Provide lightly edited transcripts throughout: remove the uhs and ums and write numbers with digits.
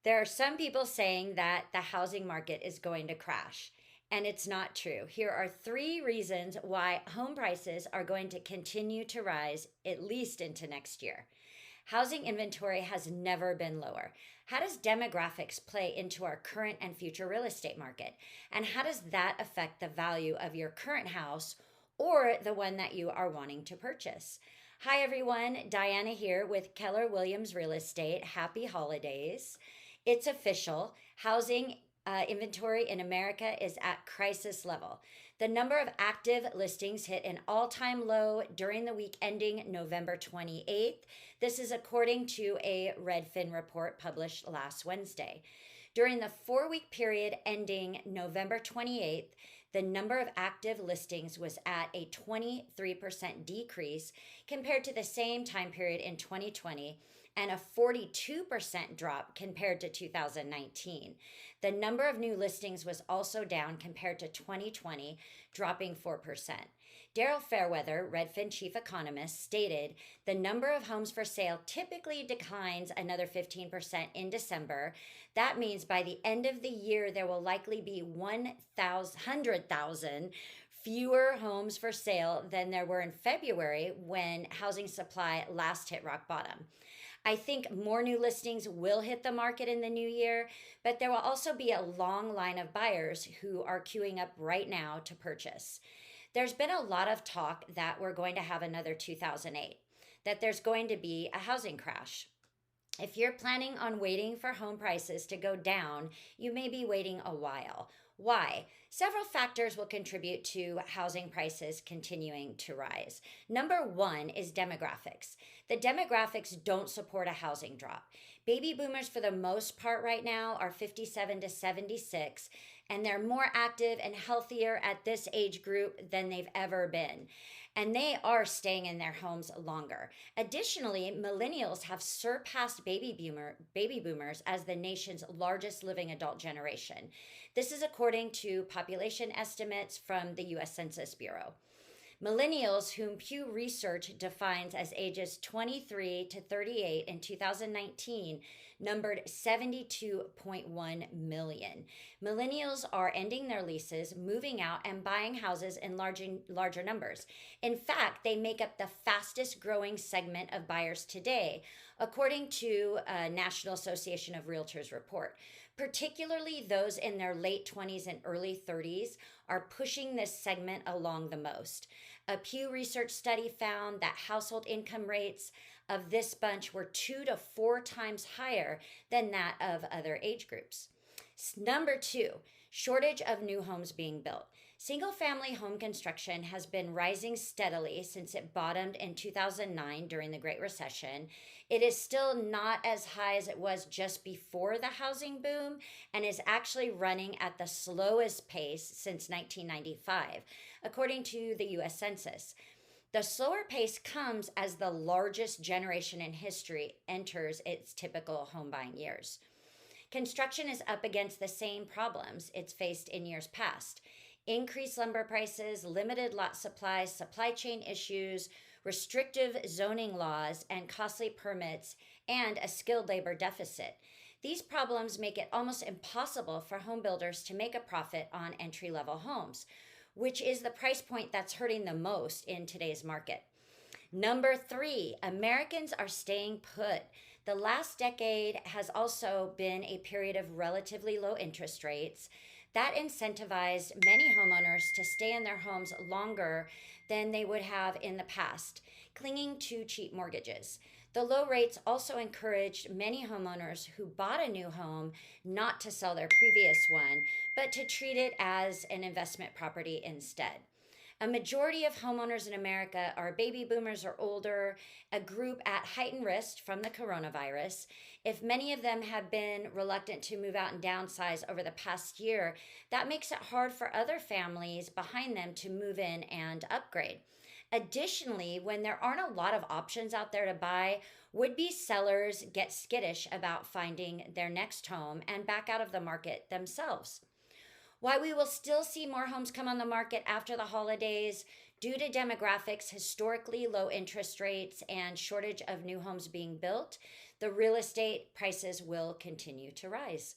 There are some people saying that the housing market is going to crash, and it's not true. Here are three reasons why home prices are going to continue to rise at least into next year. Housing inventory has never been lower. How does demographics play into our current and future real estate market? And how does that affect the value of your current house or the one that you are wanting to purchase? Hi, everyone. Diana here with Keller Williams Real Estate. Happy holidays. It's official. Housing inventory in America is at crisis level. The number of active listings hit an all-time low during the week ending November 28th. This is according to a Redfin report published last Wednesday. During the 4-week period ending November 28th, the number of active listings was at a 23% decrease compared to the same time period in 2020 and a 42% drop compared to 2019. The number of new listings was also down compared to 2020, dropping 4%. Daryl Fairweather, Redfin chief economist, stated the number of homes for sale typically declines another 15% in December. That means by the end of the year, there will likely be 100,000 fewer homes for sale than there were in February when housing supply last hit rock bottom. I think more new listings will hit the market in the new year, but there will also be a long line of buyers who are queuing up right now to purchase. There's been a lot of talk that we're going to have another 2008, that there's going to be a housing crash. If you're planning on waiting for home prices to go down, you may be waiting a while. Why? Several factors will contribute to housing prices continuing to rise. Number one is demographics. The demographics don't support a housing drop. Baby boomers, for the most part right now, are 57 to 76, and they're more active and healthier at this age group than they've ever been. And they are staying in their homes longer. Additionally, millennials have surpassed baby boomers as the nation's largest living adult generation. This is according to population estimates from the U.S. Census Bureau. Millennials, whom Pew Research defines as ages 23 to 38 in 2019, numbered 72.1 million. Millennials are ending their leases, moving out, and buying houses in larger numbers. In fact, they make up the fastest growing segment of buyers today, according to a National Association of Realtors report. Particularly those in their late 20s and early 30s are pushing this segment along the most. A Pew Research study found that household income rates of this bunch were 2 to 4 times higher than that of other age groups. Number two, shortage of new homes being built. Single-family home construction has been rising steadily since it bottomed in 2009 during the Great Recession. It is still not as high as it was just before the housing boom and is actually running at the slowest pace since 1995, according to the U.S. Census. The slower pace comes as the largest generation in history enters its typical home buying years. Construction is up against the same problems it's faced in years past. Increased lumber prices, limited lot supplies, supply chain issues, restrictive zoning laws, and costly permits, and a skilled labor deficit. These problems make it almost impossible for home builders to make a profit on entry-level homes, which is the price point that's hurting the most in today's market. Number three, Americans are staying put. The last decade has also been a period of relatively low interest rates that incentivized many homeowners to stay in their homes longer than they would have in the past, clinging to cheap mortgages. The low rates also encouraged many homeowners who bought a new home not to sell their previous one, but to treat it as an investment property instead. A majority of homeowners in America are baby boomers or older, a group at heightened risk from the coronavirus. If many of them have been reluctant to move out and downsize over the past year, that makes it hard for other families behind them to move in and upgrade. Additionally, when there aren't a lot of options out there to buy, would-be sellers get skittish about finding their next home and back out of the market themselves. While we will still see more homes come on the market after the holidays, due to demographics, historically low interest rates, and shortage of new homes being built, the real estate prices will continue to rise.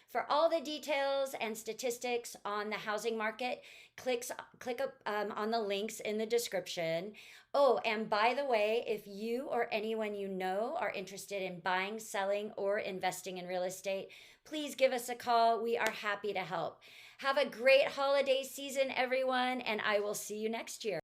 For all the details and statistics on the housing market, click on the links in the description. Oh, and by the way, if you or anyone you know are interested in buying, selling, or investing in real estate, please give us a call. We are happy to help. Have a great holiday season, everyone, and I will see you next year.